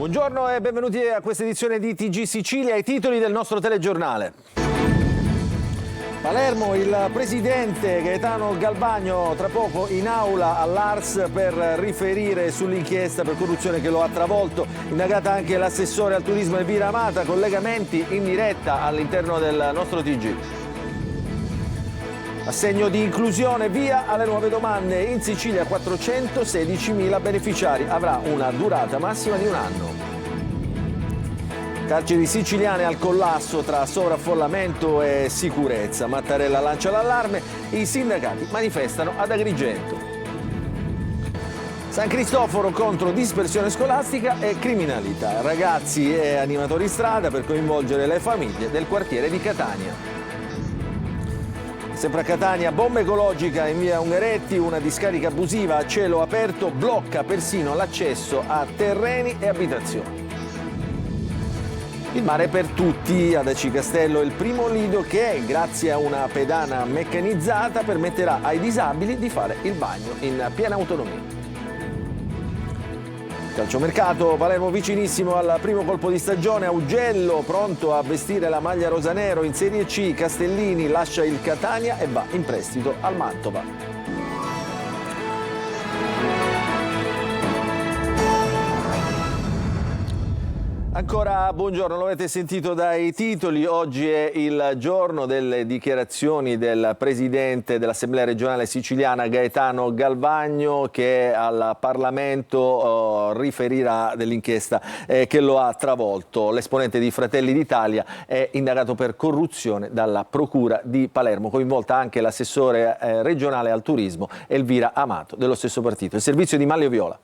Buongiorno e benvenuti a questa edizione di TG Sicilia, i titoli del nostro telegiornale. Palermo, il presidente Gaetano Galvagno tra poco in aula all'Ars per riferire sull'inchiesta per corruzione che lo ha travolto. Indagata anche l'assessore al turismo Elvira Amata, collegamenti in diretta all'interno del nostro TG. Assegno di inclusione, via alle nuove domande. In Sicilia 416.000 beneficiari, avrà una durata massima di un anno. Carceri siciliane al collasso tra sovraffollamento e sicurezza. Mattarella lancia l'allarme, i sindacati manifestano ad Agrigento. San Cristoforo contro dispersione scolastica e criminalità. Ragazzi e animatori strada per coinvolgere le famiglie del quartiere di Catania. Sempre a Catania, bomba ecologica in via Ungheretti, una discarica abusiva a cielo aperto blocca persino l'accesso a terreni e abitazioni. Il mare per tutti, ad Aci Castello è il primo lido che, grazie a una pedana meccanizzata, permetterà ai disabili di fare il bagno in piena autonomia. Calciomercato, Palermo vicinissimo al primo colpo di stagione, Augello pronto a vestire la maglia rosanero in Serie C, Castellini lascia il Catania e va in prestito al Mantova. Ancora buongiorno, lo avete sentito dai titoli, oggi è il giorno delle dichiarazioni del Presidente dell'Assemblea regionale siciliana Gaetano Galvagno, che al Parlamento riferirà dell'inchiesta che lo ha travolto. L'esponente di Fratelli d'Italia è indagato per corruzione dalla Procura di Palermo, coinvolta anche l'assessore regionale al turismo Elvira Amato dello stesso partito. Il servizio di Manlio Viola.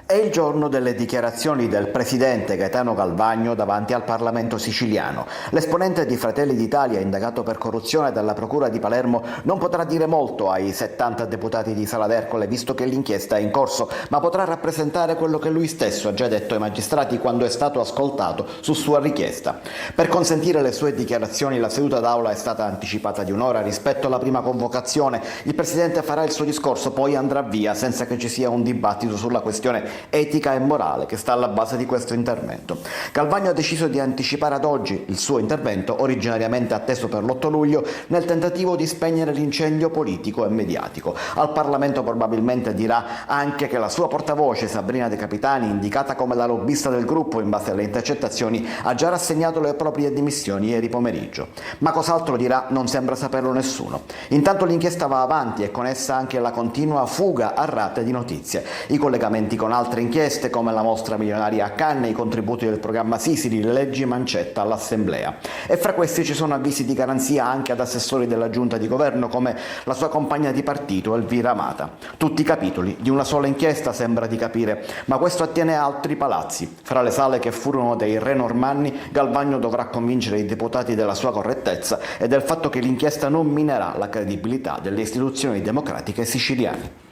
È il giorno delle dichiarazioni del presidente Gaetano Galvagno davanti al Parlamento siciliano. L'esponente di Fratelli d'Italia, indagato per corruzione dalla Procura di Palermo, non potrà dire molto ai 70 deputati di Sala d'Ercole, visto che l'inchiesta è in corso, ma potrà rappresentare quello che lui stesso ha già detto ai magistrati quando è stato ascoltato su sua richiesta. Per consentire le sue dichiarazioni, la seduta d'aula è stata anticipata di un'ora rispetto alla prima convocazione. Il presidente farà il suo discorso, poi andrà via senza che ci sia un dibattito sulla questione etica e morale che sta alla base di questo intervento. Galvagno ha deciso di anticipare ad oggi il suo intervento, originariamente atteso per l'8 luglio, nel tentativo di spegnere l'incendio politico e mediatico. Al Parlamento probabilmente dirà anche che la sua portavoce Sabrina De Capitani, indicata come la lobbista del gruppo in base alle intercettazioni, ha già rassegnato le proprie dimissioni ieri pomeriggio. Ma cos'altro dirà non sembra saperlo nessuno. Intanto l'inchiesta va avanti e con essa anche la continua fuga a rate di notizie. I collegamenti con altre inchieste come la mostra milionaria a Cannes, i contributi del programma Sisili, le leggi Mancetta all'Assemblea. E fra questi ci sono avvisi di garanzia anche ad assessori della giunta di governo come la sua compagna di partito Elvira Amata. Tutti capitoli di una sola inchiesta, sembra di capire, ma questo attiene a altri palazzi. Fra le sale che furono dei re normanni, Galvagno dovrà convincere i deputati della sua correttezza e del fatto che l'inchiesta non minerà la credibilità delle istituzioni democratiche siciliane.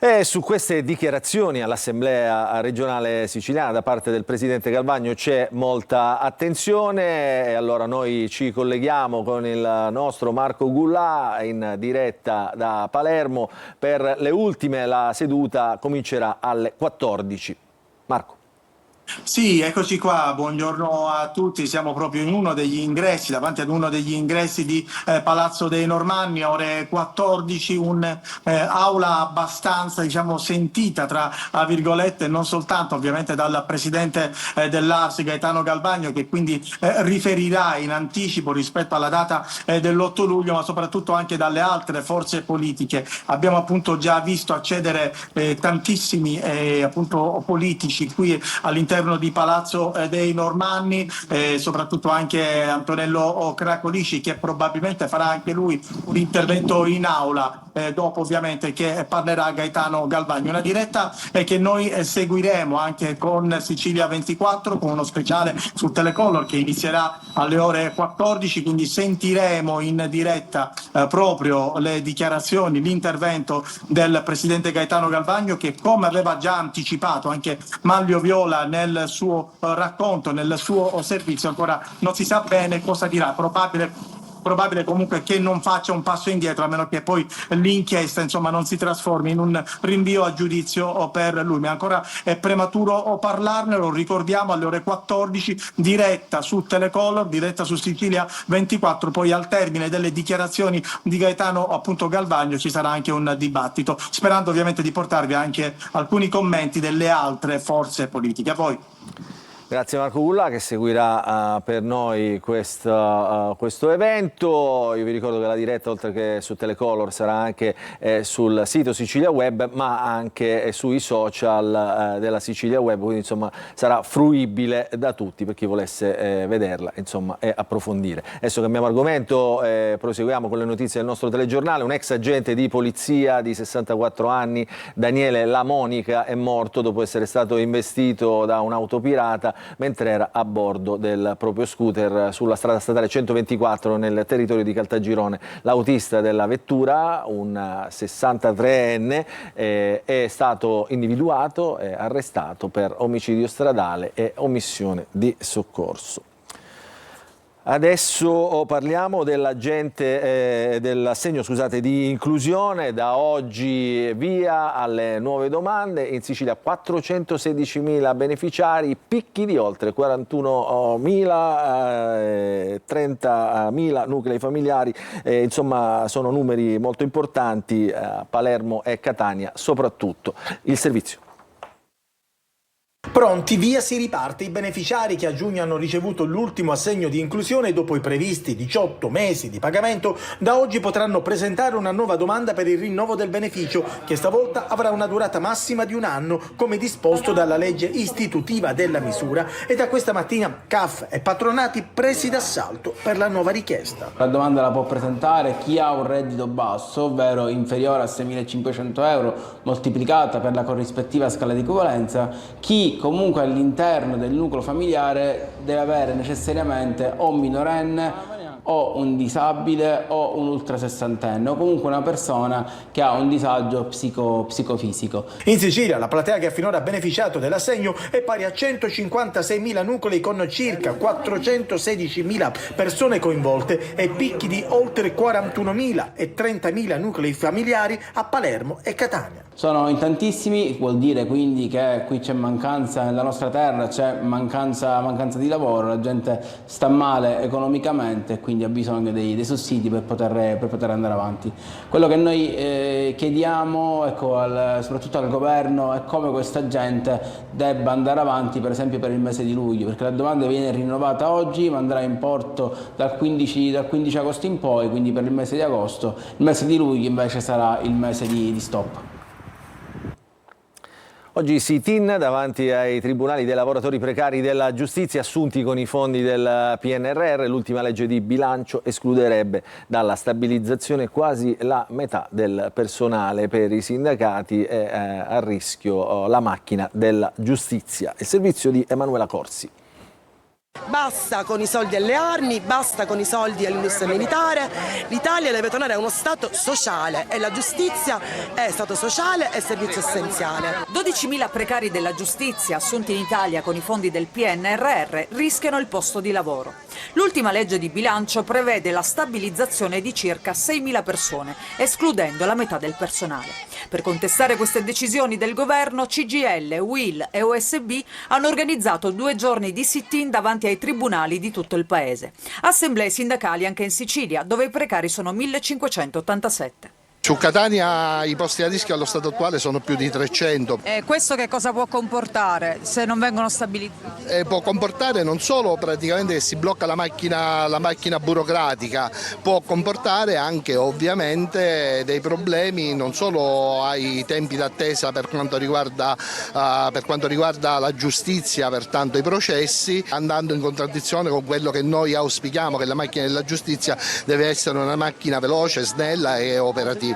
E su queste dichiarazioni all'Assemblea regionale siciliana da parte del Presidente Galvagno c'è molta attenzione e allora noi ci colleghiamo con il nostro Marco Gullà in diretta da Palermo per le ultime. La seduta comincerà alle 14. Marco. Sì, eccoci qua, buongiorno a tutti, siamo proprio in uno degli ingressi, davanti ad uno degli ingressi di Palazzo dei Normanni, ore 14, un'aula abbastanza sentita tra virgolette, non soltanto ovviamente dal Presidente dell'Ars Gaetano Galvagno, che quindi riferirà in anticipo rispetto alla data dell'8 luglio, ma soprattutto anche dalle altre forze politiche. Abbiamo appunto già visto accedere tantissimi appunto politici qui all'interno di Palazzo dei Normanni, soprattutto anche Antonello Cracolisci, che probabilmente farà anche lui un intervento in aula dopo ovviamente che parlerà Gaetano Galvagno. Una diretta che noi seguiremo anche con Sicilia 24 con uno speciale su Telecolor che inizierà alle ore 14, quindi sentiremo in diretta proprio le dichiarazioni, l'intervento del Presidente Gaetano Galvagno, che come aveva già anticipato anche Manlio Viola nel suo racconto, nel suo servizio, ancora non si sa bene cosa dirà. Probabile probabile comunque che non faccia un passo indietro, a meno che poi l'inchiesta insomma non si trasformi in un rinvio a giudizio per lui. Ma ancora è prematuro parlarne, lo ricordiamo, alle ore 14 diretta su Telecolor, diretta su Sicilia 24, poi al termine delle dichiarazioni di Gaetano appunto Galvagno ci sarà anche un dibattito, sperando ovviamente di portarvi anche alcuni commenti delle altre forze politiche. A voi. Grazie Marco Gullà che seguirà per noi questo evento. Io vi ricordo che la diretta, oltre che su Telecolor, sarà anche sul sito Sicilia Web, ma anche sui social della Sicilia Web, quindi insomma sarà fruibile da tutti per chi volesse vederla insomma, e approfondire. Adesso cambiamo argomento, proseguiamo con le notizie del nostro telegiornale. Un ex agente di polizia di 64 anni, Daniele La Monica, è morto dopo essere stato investito da un'auto pirata mentre era a bordo del proprio scooter sulla strada statale 124 nel territorio di Caltagirone. L'autista della vettura, un 63enne, è stato individuato e arrestato per omicidio stradale e omissione di soccorso. Adesso parliamo dell'assegno di inclusione. Da oggi via alle nuove domande. In Sicilia 416.000 beneficiari, picchi di oltre 41.000, 30.000 nuclei familiari. Insomma sono numeri molto importanti a Palermo e Catania soprattutto. Il servizio. Pronti, via si riparte. I beneficiari che a giugno hanno ricevuto l'ultimo assegno di inclusione dopo i previsti 18 mesi di pagamento, da oggi potranno presentare una nuova domanda per il rinnovo del beneficio, che stavolta avrà una durata massima di un anno, come disposto dalla legge istitutiva della misura, e da questa mattina CAF e patronati presi d'assalto per la nuova richiesta. La domanda la può presentare chi ha un reddito basso, ovvero inferiore a 6.500 euro, moltiplicata per la corrispettiva scala di equivalenza, chi comunque all'interno del nucleo familiare deve avere necessariamente o un minorenne o un disabile o un ultra sessantenne o comunque una persona che ha un disagio psicofisico. In Sicilia la platea che ha finora beneficiato dell'assegno è pari a 156.000 nuclei con circa 416.000 persone coinvolte e picchi di oltre 41.000 e 30.000 nuclei familiari a Palermo e Catania. Sono in tantissimi, vuol dire quindi che qui c'è mancanza nella nostra terra, c'è mancanza di lavoro, la gente sta male economicamente e quindi ha bisogno dei sussidi per poter andare avanti. Quello che noi chiediamo, soprattutto al governo, è come questa gente debba andare avanti, per esempio per il mese di luglio, perché la domanda viene rinnovata oggi ma andrà in porto dal 15 agosto in poi, quindi per il mese di agosto. Il mese di luglio invece sarà il mese di stop. Oggi sit-in davanti ai tribunali dei lavoratori precari della giustizia assunti con i fondi del PNRR. L'ultima legge di bilancio escluderebbe dalla stabilizzazione quasi la metà del personale. Per i sindacati è a rischio la macchina della giustizia. Il servizio di Emanuela Corsi. Basta con i soldi alle armi, basta con i soldi all'industria militare. L'Italia deve tornare a uno Stato sociale e la giustizia è Stato sociale e servizio essenziale. 12.000 precari della giustizia assunti in Italia con i fondi del PNRR rischiano il posto di lavoro. L'ultima legge di bilancio prevede la stabilizzazione di circa 6.000 persone, escludendo la metà del personale. Per contestare queste decisioni del governo, CGIL, UIL e OSB hanno organizzato 2 giorni di sit-in davanti ai tribunali di tutto il paese. Assemblee sindacali anche in Sicilia, dove i precari sono 1.587. Su Catania i posti a rischio allo stato attuale sono più di 300. E questo che cosa può comportare se non vengono stabilizzati? Può comportare non solo praticamente che si blocca la macchina burocratica, può comportare anche ovviamente dei problemi non solo ai tempi d'attesa per quanto riguarda la giustizia, pertanto i processi, andando in contraddizione con quello che noi auspichiamo, che la macchina della giustizia deve essere una macchina veloce, snella e operativa.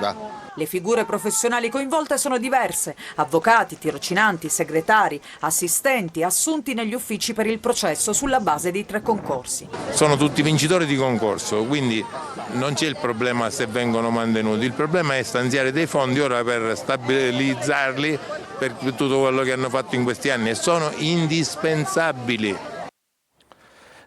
Le figure professionali coinvolte sono diverse: avvocati, tirocinanti, segretari, assistenti, assunti negli uffici per il processo sulla base dei 3 concorsi. Sono tutti vincitori di concorso, quindi non c'è il problema se vengono mantenuti, il problema è stanziare dei fondi ora per stabilizzarli per tutto quello che hanno fatto in questi anni e sono indispensabili.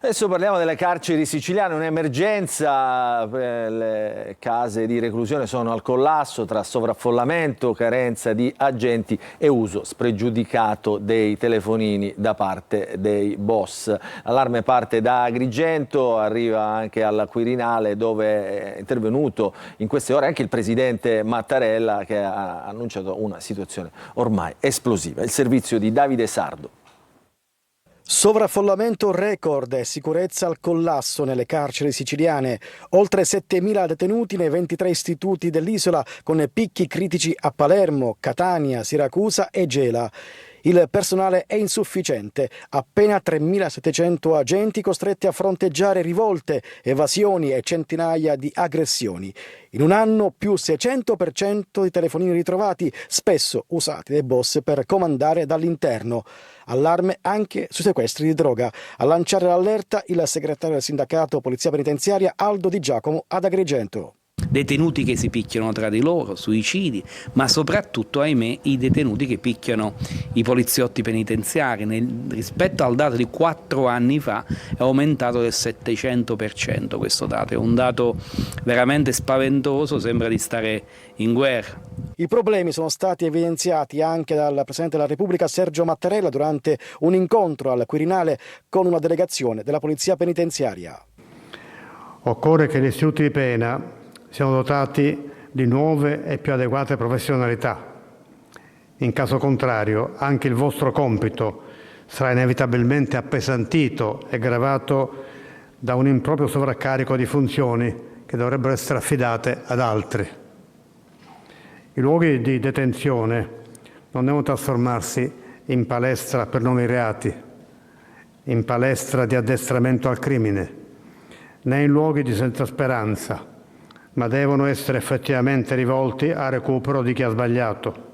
Adesso parliamo delle carceri siciliane, un'emergenza, le case di reclusione sono al collasso tra sovraffollamento, carenza di agenti e uso spregiudicato dei telefonini da parte dei boss. L'allarme parte da Agrigento, arriva anche al Quirinale dove è intervenuto in queste ore anche il presidente Mattarella che ha annunciato una situazione ormai esplosiva. Il servizio di Davide Sardo. Sovraffollamento record e sicurezza al collasso nelle carceri siciliane. Oltre 7.000 detenuti nei 23 istituti dell'isola, con picchi critici a Palermo, Catania, Siracusa e Gela. Il personale è insufficiente, appena 3.700 agenti costretti a fronteggiare rivolte, evasioni e centinaia di aggressioni. In un anno più 600% di telefonini ritrovati, spesso usati dai boss per comandare dall'interno. Allarme anche sui sequestri di droga. A lanciare l'allerta il segretario del sindacato Polizia Penitenziaria Aldo Di Giacomo ad Agrigento. Detenuti che si picchiano tra di loro, suicidi, ma soprattutto, ahimè, i detenuti che picchiano i poliziotti penitenziari. Rispetto al dato di 4 anni fa è aumentato del 700% questo dato, è un dato veramente spaventoso, sembra di stare in guerra. I problemi sono stati evidenziati anche dal Presidente della Repubblica Sergio Mattarella durante un incontro al Quirinale con una delegazione della Polizia Penitenziaria. Occorre che gli istituti di pena siano dotati di nuove e più adeguate professionalità. In caso contrario, anche il vostro compito sarà inevitabilmente appesantito e gravato da un improprio sovraccarico di funzioni che dovrebbero essere affidate ad altri. I luoghi di detenzione non devono trasformarsi in palestra per nuovi reati, in palestra di addestramento al crimine, né in luoghi di senza speranza, ma devono essere effettivamente rivolti a recupero di chi ha sbagliato.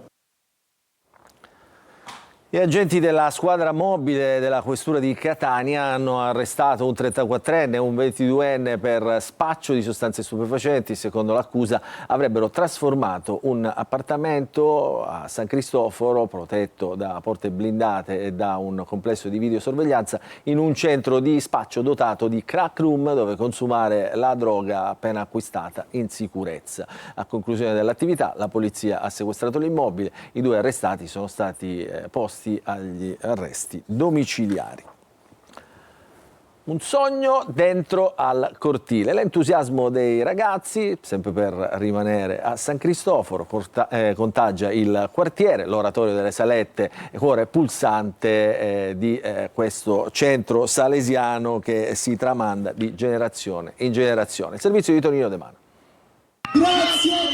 Gli agenti della squadra mobile della questura di Catania hanno arrestato un 34enne e un 22enne per spaccio di sostanze stupefacenti. Secondo l'accusa avrebbero trasformato un appartamento a San Cristoforo, protetto da porte blindate e da un complesso di videosorveglianza, in un centro di spaccio dotato di crack room dove consumare la droga appena acquistata in sicurezza. A conclusione dell'attività la polizia ha sequestrato l'immobile, i 2 arrestati sono stati posti agli arresti domiciliari. Un sogno dentro al cortile. L'entusiasmo dei ragazzi, sempre per rimanere a San Cristoforo, contagia il quartiere, l'oratorio delle Salette, cuore pulsante di questo centro salesiano che si tramanda di generazione in generazione. Il servizio di Tonino De Mano. Grazie.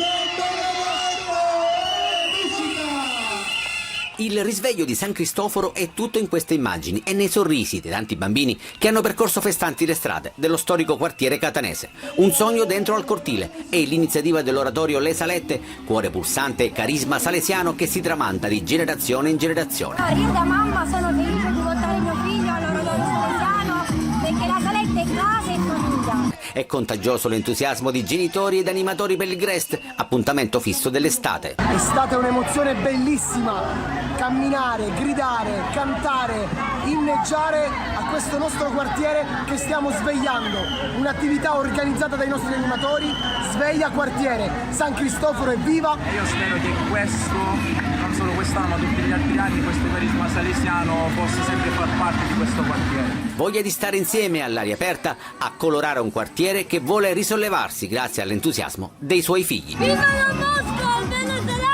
Il risveglio di San Cristoforo è tutto in queste immagini e nei sorrisi dei tanti bambini che hanno percorso festanti le strade dello storico quartiere catanese. Un sogno dentro al cortile è l'iniziativa dell'oratorio Le Salette, cuore pulsante e carisma salesiano che si tramanda di generazione in generazione. Io da mamma sono felice di portare mio figlio all'oratorio salesiano perché la Salette è casa e famiglia. È contagioso l'entusiasmo di genitori ed animatori per il Grest, appuntamento fisso dell'estate. È stata un'emozione bellissima. Camminare, gridare, cantare, inneggiare a questo nostro quartiere che stiamo svegliando. Un'attività organizzata dai nostri animatori, Sveglia Quartiere. San Cristoforo è viva! E io spero che questo, non solo quest'anno ma tutti gli altri anni, questo carisma salesiano possa sempre far parte di questo quartiere. Voglia di stare insieme all'aria aperta a colorare un quartiere che vuole risollevarsi grazie all'entusiasmo dei suoi figli. Viva la Mosca, Venezuela!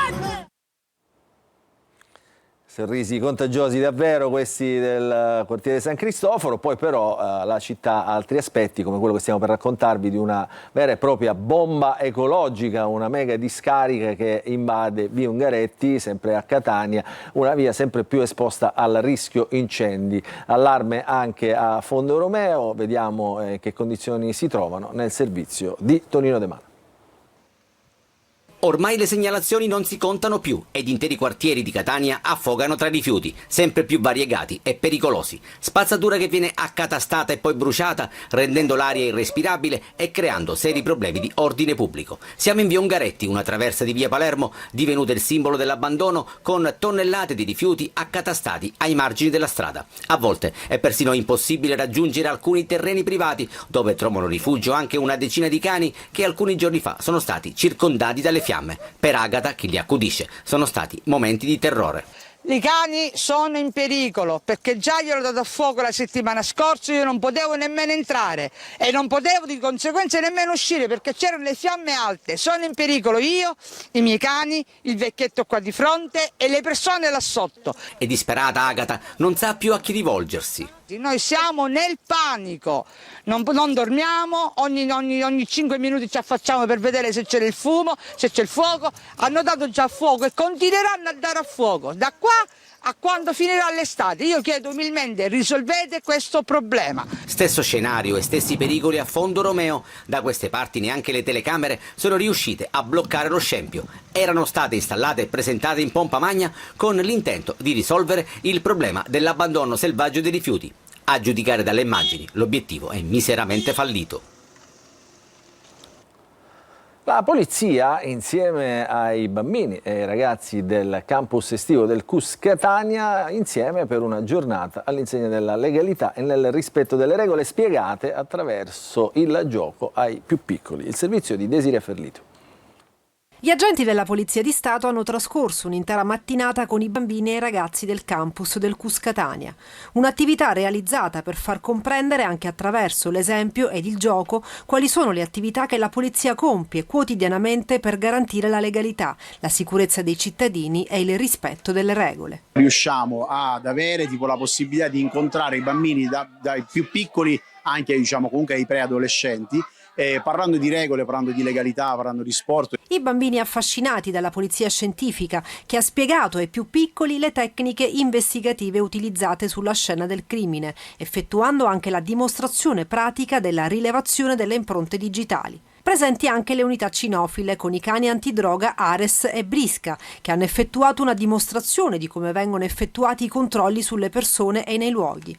Sorrisi contagiosi davvero questi del quartiere San Cristoforo, poi però la città ha altri aspetti come quello che stiamo per raccontarvi di una vera e propria bomba ecologica, una mega discarica che invade via Ungaretti, sempre a Catania, una via sempre più esposta al rischio incendi. Allarme anche a Fondo Romeo, vediamo in che condizioni si trovano nel servizio di Tonino De Mano. Ormai le segnalazioni non si contano più ed interi quartieri di Catania affogano tra rifiuti, sempre più variegati e pericolosi. Spazzatura che viene accatastata e poi bruciata, rendendo l'aria irrespirabile e creando seri problemi di ordine pubblico. Siamo in via Ungaretti, una traversa di via Palermo, divenuta il simbolo dell'abbandono, con tonnellate di rifiuti accatastati ai margini della strada. A volte è persino impossibile raggiungere alcuni terreni privati, dove trovano rifugio anche una decina di cani che alcuni giorni fa sono stati circondati dalle fiamme. Per Agata, chi li accudisce, sono stati momenti di terrore. I cani sono in pericolo perché già gliel'ho dato a fuoco la settimana scorsa, io non potevo nemmeno entrare e non potevo di conseguenza nemmeno uscire perché c'erano le fiamme alte. Sono in pericolo io, i miei cani, il vecchietto qua di fronte e le persone là sotto. E disperata Agata non sa più a chi rivolgersi. Noi siamo nel panico, non dormiamo, ogni 5 minuti ci affacciamo per vedere se c'è il fumo, se c'è il fuoco. Hanno dato già a fuoco e continueranno a dare a fuoco da qua a quando finirà l'estate. Io chiedo umilmente, risolvete questo problema. Stesso scenario e stessi pericoli a Fondo Romeo. Da queste parti neanche le telecamere sono riuscite a bloccare lo scempio. Erano state installate e presentate in pompa magna con l'intento di risolvere il problema dell'abbandono selvaggio dei rifiuti. A giudicare dalle immagini, l'obiettivo è miseramente fallito. La polizia, insieme ai bambini e ai ragazzi del campus estivo del CUS Catania, insieme per una giornata all'insegna della legalità e nel rispetto delle regole spiegate attraverso il gioco ai più piccoli. Il servizio di Desiree Ferlito. Gli agenti della Polizia di Stato hanno trascorso un'intera mattinata con i bambini e i ragazzi del campus del CUS Catania. Un'attività realizzata per far comprendere anche attraverso l'esempio ed il gioco quali sono le attività che la Polizia compie quotidianamente per garantire la legalità, la sicurezza dei cittadini e il rispetto delle regole. Riusciamo ad avere la possibilità di incontrare i bambini dai più piccoli anche comunque ai preadolescenti. Parlando di regole, parlando di legalità, parlando di sport. I bambini affascinati dalla polizia scientifica che ha spiegato ai più piccoli le tecniche investigative utilizzate sulla scena del crimine, effettuando anche la dimostrazione pratica della rilevazione delle impronte digitali. Presenti anche le unità cinofile con i cani antidroga Ares e Brisca, che hanno effettuato una dimostrazione di come vengono effettuati i controlli sulle persone e nei luoghi.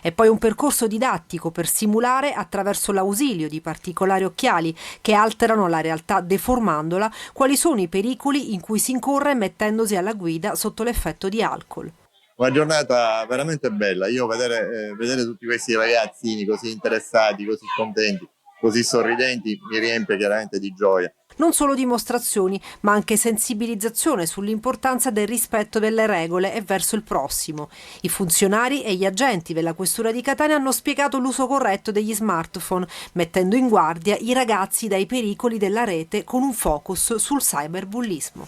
E poi un percorso didattico per simulare attraverso l'ausilio di particolari occhiali che alterano la realtà deformandola quali sono i pericoli in cui si incorre mettendosi alla guida sotto l'effetto di alcol. Una giornata veramente bella, io vedere tutti questi ragazzini così interessati, così contenti, così sorridenti mi riempie chiaramente di gioia. Non solo dimostrazioni, ma anche sensibilizzazione sull'importanza del rispetto delle regole e verso il prossimo. I funzionari e gli agenti della Questura di Catania hanno spiegato l'uso corretto degli smartphone, mettendo in guardia i ragazzi dai pericoli della rete con un focus sul cyberbullismo.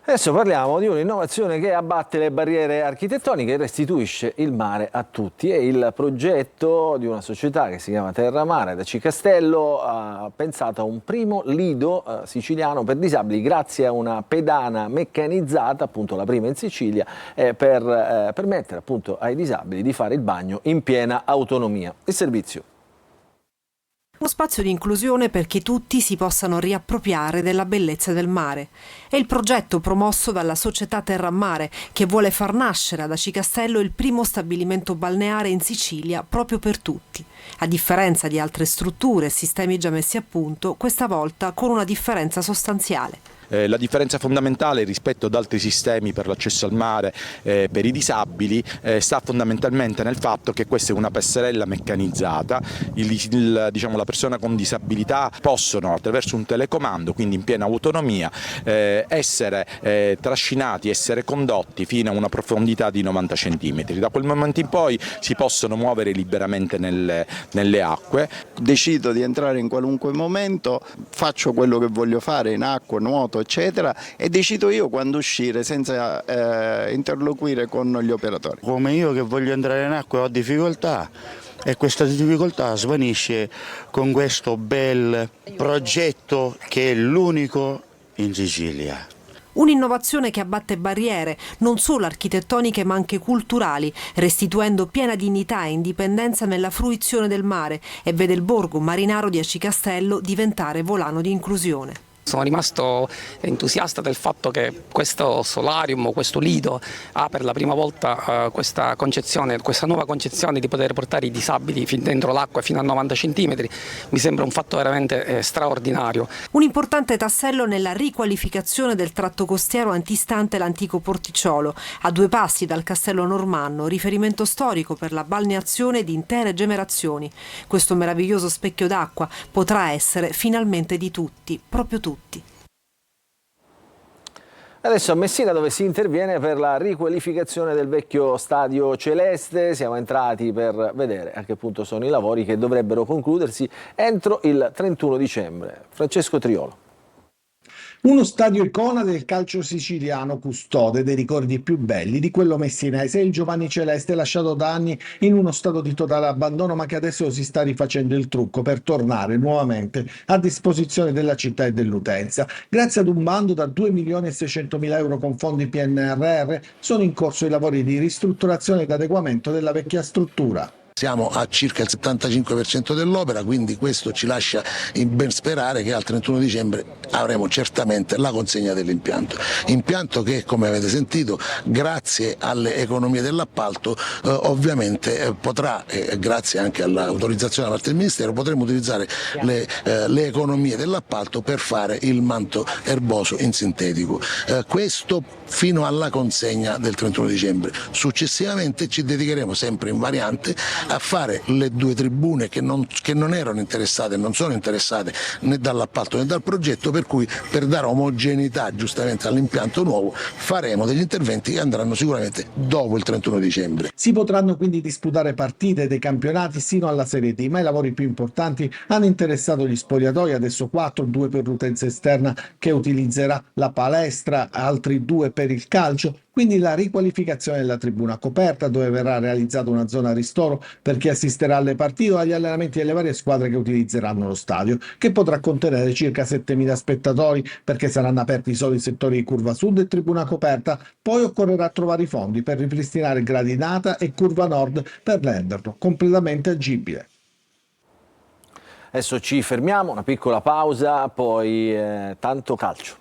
Adesso parliamo di un'innovazione che abbatte le barriere architettoniche e restituisce il mare a tutti. È il progetto di una società che si chiama Terramare da Cicastello, ha pensato a un primo lido siciliano per disabili grazie a una pedana meccanizzata, appunto la prima in Sicilia, per permettere appunto ai disabili di fare il bagno in piena autonomia. Il servizio. Uno spazio di inclusione perché tutti si possano riappropriare della bellezza del mare. È il progetto promosso dalla società Terramare che vuole far nascere ad Aci Castello il primo stabilimento balneare in Sicilia proprio per tutti. A differenza di altre strutture e sistemi già messi a punto, questa volta con una differenza sostanziale. La differenza fondamentale rispetto ad altri sistemi per l'accesso al mare per i disabili sta fondamentalmente nel fatto che questa è una passerella meccanizzata, la persona con disabilità possono attraverso un telecomando, quindi in piena autonomia, essere trascinati, essere condotti fino a una profondità di 90 cm. Da quel momento in poi si possono muovere liberamente nelle acque. Decido di entrare in qualunque momento, faccio quello che voglio fare in acqua, nuoto, eccetera, e decido io quando uscire senza interloquire con gli operatori. Come io che voglio entrare in acqua ho difficoltà e questa difficoltà svanisce con questo bel progetto che è l'unico in Sicilia. Un'innovazione che abbatte barriere, non solo architettoniche ma anche culturali, restituendo piena dignità e indipendenza nella fruizione del mare e vede il borgo marinaro di Aci Castello diventare volano di inclusione. Sono rimasto entusiasta del fatto che questo solarium, questo lido, ha per la prima volta questa nuova concezione di poter portare i disabili fin dentro l'acqua fino a 90 cm. Mi sembra un fatto veramente straordinario. Un importante tassello nella riqualificazione del tratto costiero antistante l'antico porticciolo, a 2 passi dal Castello Normanno, riferimento storico per la balneazione di intere generazioni. Questo meraviglioso specchio d'acqua potrà essere finalmente di tutti, proprio tutti. Adesso a Messina, dove si interviene per la riqualificazione del vecchio Stadio Celeste. Siamo entrati per vedere a che punto sono i lavori che dovrebbero concludersi entro il 31 dicembre. Francesco Triolo. Uno stadio icona del calcio siciliano, custode dei ricordi più belli di quello messinese, il Giovanni Celeste, lasciato da anni in uno stato di totale abbandono, ma che adesso si sta rifacendo il trucco per tornare nuovamente a disposizione della città e dell'utenza. Grazie ad un bando da 2.600.000 euro con fondi PNRR sono in corso i lavori di ristrutturazione ed adeguamento della vecchia struttura. Siamo a circa il 75% dell'opera, quindi questo ci lascia ben sperare che al 31 dicembre avremo certamente la consegna dell'impianto. Impianto che, come avete sentito, grazie alle economie dell'appalto ovviamente potrà, grazie anche all'autorizzazione da parte del Ministero, potremo utilizzare le economie dell'appalto per fare il manto erboso in sintetico. Questo fino alla consegna del 31 dicembre. Successivamente ci dedicheremo sempre in variante a fare le 2 tribune che non erano interessate, non sono interessate né dall'appalto né dal progetto, per cui per dare omogeneità giustamente all'impianto nuovo faremo degli interventi che andranno sicuramente dopo il 31 dicembre. Si potranno quindi disputare partite dei campionati sino alla Serie D, ma i lavori più importanti hanno interessato gli spogliatoi, adesso 4, 2 per l'utenza esterna che utilizzerà la palestra, altri 2 per il calcio. Quindi la riqualificazione della tribuna coperta, dove verrà realizzata una zona ristoro per chi assisterà alle partite o agli allenamenti delle varie squadre che utilizzeranno lo stadio, che potrà contenere circa 7.000 spettatori, perché saranno aperti solo i settori di curva sud e tribuna coperta. Poi occorrerà trovare i fondi per ripristinare gradinata e curva nord per renderlo completamente agibile. Adesso ci fermiamo, una piccola pausa, poi tanto calcio.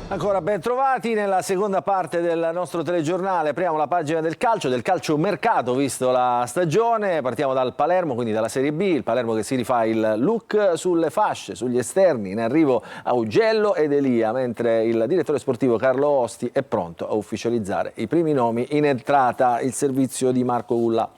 Ancora ben trovati nella seconda parte del nostro telegiornale. Apriamo la pagina del calcio mercato, visto la stagione. Partiamo dal Palermo, quindi dalla Serie B. Il Palermo che si rifà il look sulle fasce, sugli esterni. In arrivo Augello ed Elia, mentre il direttore sportivo Carlo Osti è pronto a ufficializzare i primi nomi in entrata. Il servizio di Marco Gullà.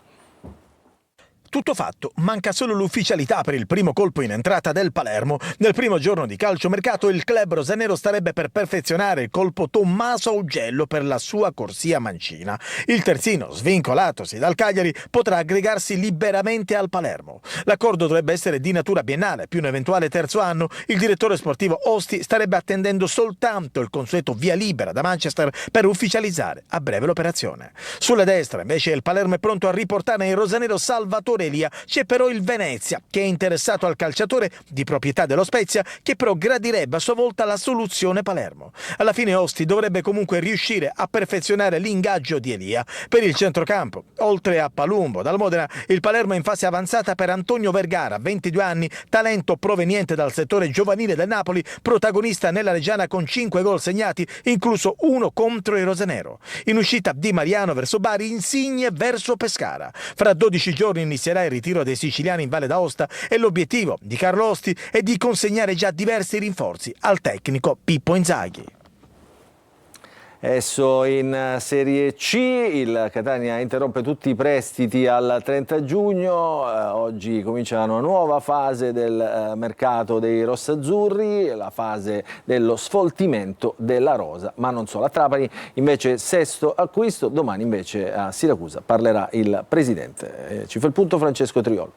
Tutto fatto, manca solo l'ufficialità per il primo colpo in entrata del Palermo. Nel primo giorno di calciomercato il club rosanero starebbe per perfezionare il colpo Tommaso Augello per la sua corsia mancina. Il terzino, svincolatosi dal Cagliari, potrà aggregarsi liberamente al Palermo. L'accordo dovrebbe essere di natura biennale, più un eventuale terzo anno. Il direttore sportivo Osti starebbe attendendo soltanto il consueto via libera da Manchester per ufficializzare a breve l'operazione. Sulla destra, invece, il Palermo è pronto a riportare il rosanero Salvatore Elia. C'è però il Venezia, che è interessato al calciatore di proprietà dello Spezia, che però gradirebbe a sua volta la soluzione Palermo. Alla fine Osti dovrebbe comunque riuscire a perfezionare l'ingaggio di Elia. Per il centrocampo, oltre a Palumbo dal Modena, il Palermo è in fase avanzata per Antonio Vergara, 22 anni, talento proveniente dal settore giovanile del Napoli, protagonista nella Reggiana con 5 gol segnati, incluso 1 contro il rosanero. In uscita Di Mariano verso Bari, Insigne verso Pescara. Fra 12 giorni inizierà il ritiro dei siciliani in Valle d'Aosta e l'obiettivo di Carlo Osti è di consegnare già diversi rinforzi al tecnico Pippo Inzaghi. Adesso in Serie C il Catania interrompe tutti i prestiti al 30 giugno, oggi comincia una nuova fase del mercato dei rossazzurri, la fase dello sfoltimento della rosa, ma non solo. A Trapani invece sesto acquisto, domani invece a Siracusa parlerà il presidente. Ci fa il punto Francesco Triolo.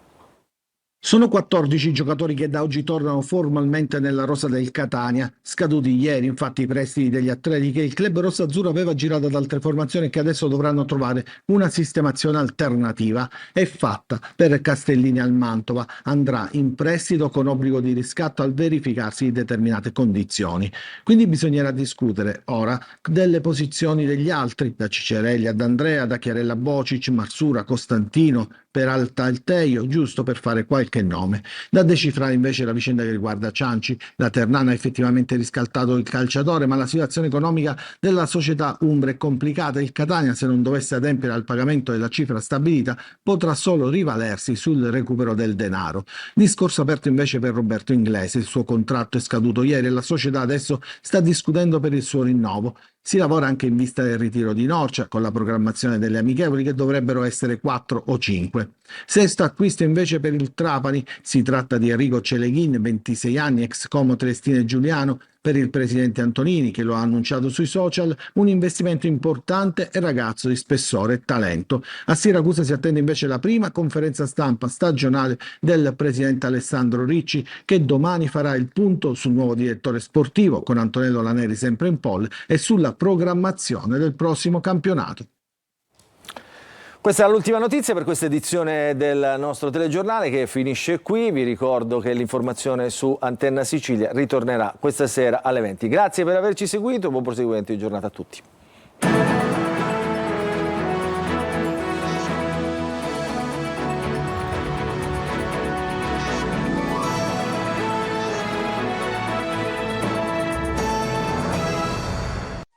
Sono 14 i giocatori che da oggi tornano formalmente nella rosa del Catania, scaduti ieri infatti i prestiti degli atleti che il club rossazzurro aveva girato ad altre formazioni e che adesso dovranno trovare una sistemazione alternativa. È fatta per Castellini al Mantova, andrà in prestito con obbligo di riscatto al verificarsi di determinate condizioni. Quindi bisognerà discutere ora delle posizioni degli altri, da Cicerelli ad Andrea, da Chiarella Bocic, Marsura, Costantino, Peralta Alteio, giusto per fare qualche nome. Da decifrare invece la vicenda che riguarda Cianci. La Ternana ha effettivamente riscaldato il calciatore, ma la situazione economica della società umbra è complicata. Il Catania, se non dovesse adempiere al pagamento della cifra stabilita, potrà solo rivalersi sul recupero del denaro. Discorso aperto invece per Roberto Inglese. Il suo contratto è scaduto ieri e la società adesso sta discutendo per il suo rinnovo. Si lavora anche in vista del ritiro di Norcia, con la programmazione delle amichevoli che dovrebbero essere 4 o 5. Sesto acquisto invece per il Trapani, si tratta di Enrico Celeghin, 26 anni, ex Como Triestina e Giuliano, per il presidente Antonini che lo ha annunciato sui social, un investimento importante e ragazzo di spessore e talento. A Siracusa si attende invece la prima conferenza stampa stagionale del presidente Alessandro Ricci, che domani farà il punto sul nuovo direttore sportivo con Antonello Laneri sempre in pole e sulla programmazione del prossimo campionato. Questa è l'ultima notizia per questa edizione del nostro telegiornale che finisce qui. Vi ricordo che l'informazione su Antenna Sicilia ritornerà questa sera alle 20. Grazie per averci seguito, buon proseguimento di giornata a tutti.